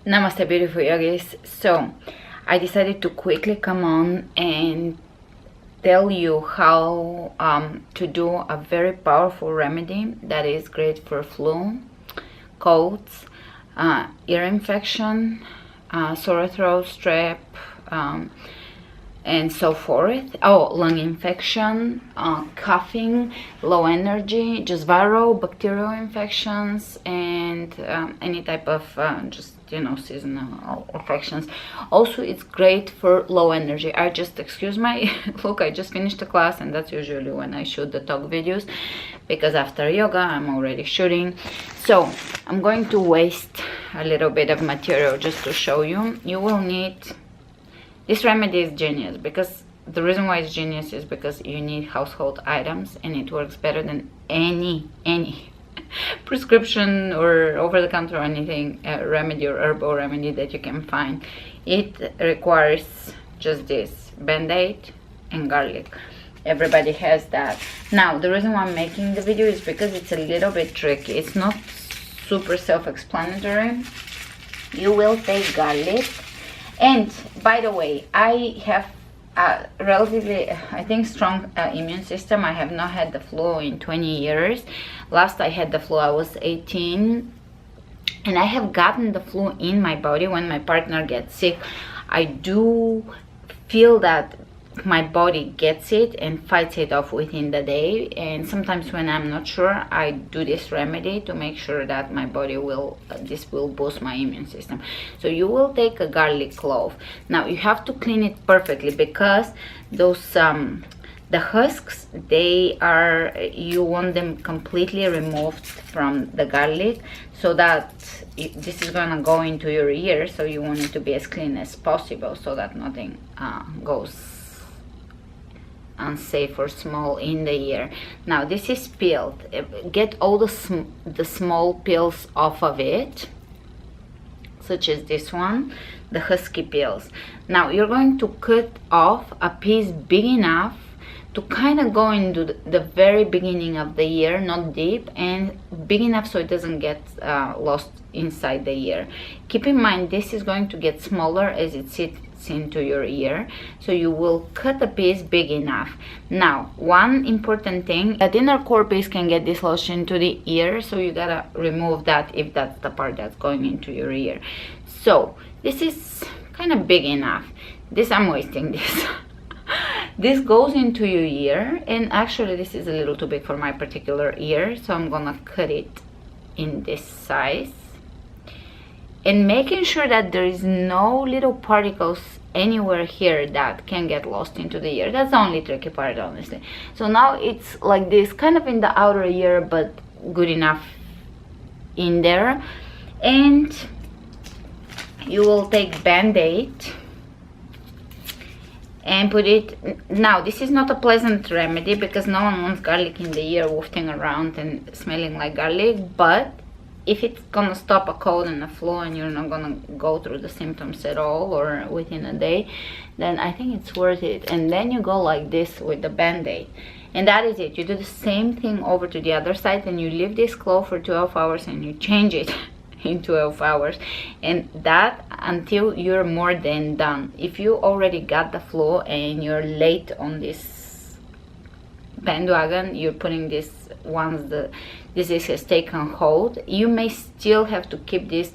Namaste, beautiful yogis. So I decided to quickly come on and tell you how to do a very powerful remedy that is great for flu, colds, ear infection, sore throat, strep, and so forth. Oh, lung infection, coughing, low energy, just viral, bacterial infections, and any type of seasonal infections. Also, it's great for low energy. I just, excuse my look, I just finished the class, and that's usually when I shoot the talk videos, because after yoga I'm already shooting. So I'm going to waste a little bit of material just to show you. You will need, this remedy is genius, because the reason why it's genius is because you need household items, and it works better than any prescription or over-the-counter or anything remedy or herbal remedy that you can find. It requires just this band-aid and garlic. Everybody has that. Now, the reason why I'm making the video is because it's a little bit tricky. It's not super self-explanatory. You will take garlic, and by the way, I have relatively, I think, strong immune system. I have not had the flu in 20 years. Last I had the flu I was 18, and I have gotten the flu in my body when my partner gets sick. I do feel that my body gets it and fights it off within the day, and sometimes when I'm not sure, I do this remedy to make sure that my body will this will boost my immune system. So you will take a garlic clove. Now you have to clean it perfectly, because those the husks, they are, you want them completely removed from the garlic, so that this is gonna go into your ear, so you want it to be as clean as possible so that nothing goes unsafe or small in the ear. Now this is peeled. Get all the small peels off of it, such as this one, the husky peels. Now you're going to cut off a piece big enough to kind of go into the very beginning of the ear, not deep, and big enough so it doesn't get lost inside the ear. Keep in mind, this is going to get smaller as it sits into your ear, so you will cut a piece big enough. Now, one important thing, that inner core piece can get dislodged into the ear, so you gotta remove that if that's the part that's going into your ear. So this is kind of big enough. This, I'm wasting this. This goes into your ear, and actually this is a little too big for my particular ear, so I'm gonna cut it in this size, and making sure that there is no little particles anywhere here that can get lost into the ear. That's the only tricky part, honestly. So now it's like this, kind of in the outer ear, but good enough in there. And you will take band-aid and put it. Now this is not a pleasant remedy, because no one wants garlic in the ear wafting around and smelling like garlic, but if it's gonna stop a cold and a flu and you're not gonna go through the symptoms at all or within a day, then I think it's worth it. And then you go like this with the band-aid, and that is it. You do the same thing over to the other side, and you leave this clove for 12 hours and you change it in 12 hours, and that until you're more than done. If you already got the flu and you're late on this bandwagon, you're putting this once the disease has taken hold, you may still have to keep this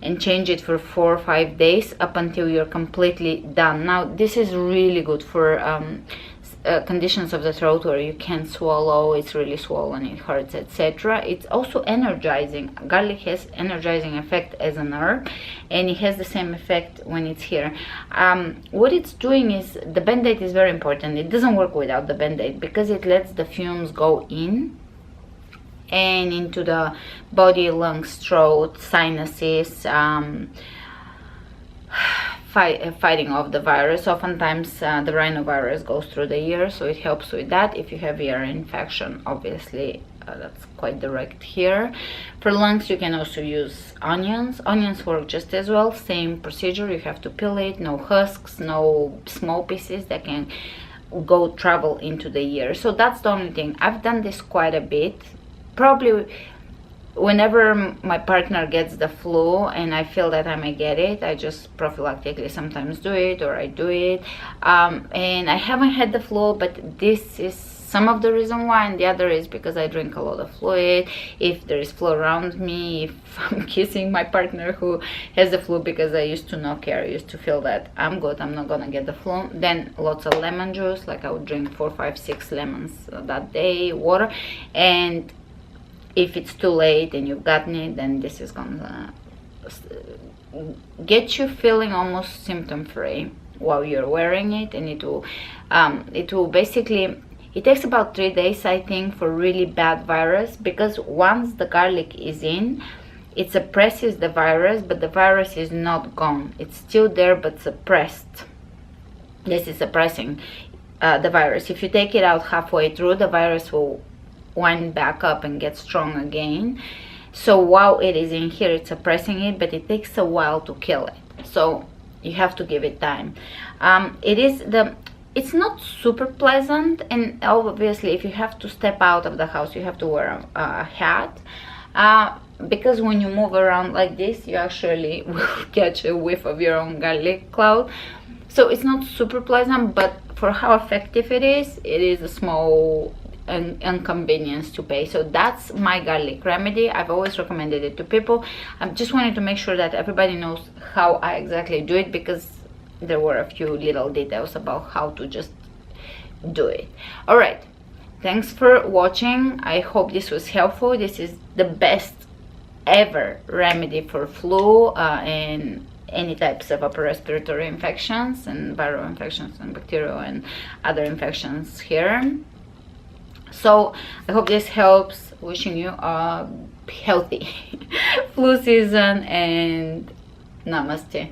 and change it for 4 or 5 days up until you're completely done. Now this is really good for conditions of the throat where you can't swallow, it's really swollen, it hurts, etc. It's also energizing. Garlic has energizing effect as an herb, and it has the same effect when it's here. What it's doing is, the band-aid is very important. It doesn't work without the band-aid, because it lets the fumes go in and into the body, lungs, throat, sinuses, fighting off the virus. Oftentimes the rhinovirus goes through the ear, so it helps with that. If you have ear infection, obviously that's quite direct here. For lungs, you can also use onions. Onions work just as well, same procedure. You have to peel it, no husks, no small pieces that can travel into the ear. So that's the only thing. I've done this quite a bit. Probably whenever my partner gets the flu and I feel that I may get it, I just prophylactically sometimes do it, or I do it. And I haven't had the flu, but this is some of the reason why, and the other is because I drink a lot of fluid. If there is flu around me, if I'm kissing my partner who has the flu, because I used to not care, I used to feel that I'm good, I'm not gonna get the flu, then lots of lemon juice, like I would drink 4, 5, 6 lemons that day, water. And if it's too late and you've gotten it, then this is gonna get you feeling almost symptom free while you're wearing it. And it will basically, it takes about 3 days, I think, for really bad virus, because once the garlic is in, it suppresses the virus, but the virus is not gone. It's still there, but suppressed. This is suppressing the virus. If you take it out halfway through, the virus will wind back up and get strong again. So while it is in here, it's suppressing it, but it takes a while to kill it. So you have to give it time. It's not super pleasant, and obviously if you have to step out of the house, you have to wear a hat, because when you move around like this, you actually will catch a whiff of your own garlic cloud. So it's not super pleasant, but for how effective it is a small inconvenience to pay. So that's my garlic remedy. I've always recommended it to people. I just wanted to make sure that everybody knows how I exactly do it, because there were a few little details about how to just do it. All right, thanks for watching. I hope this was helpful. This is the best ever remedy for flu and any types of upper respiratory infections and viral infections and bacterial and other infections here. So I hope this helps. Wishing you a healthy flu season, and namaste.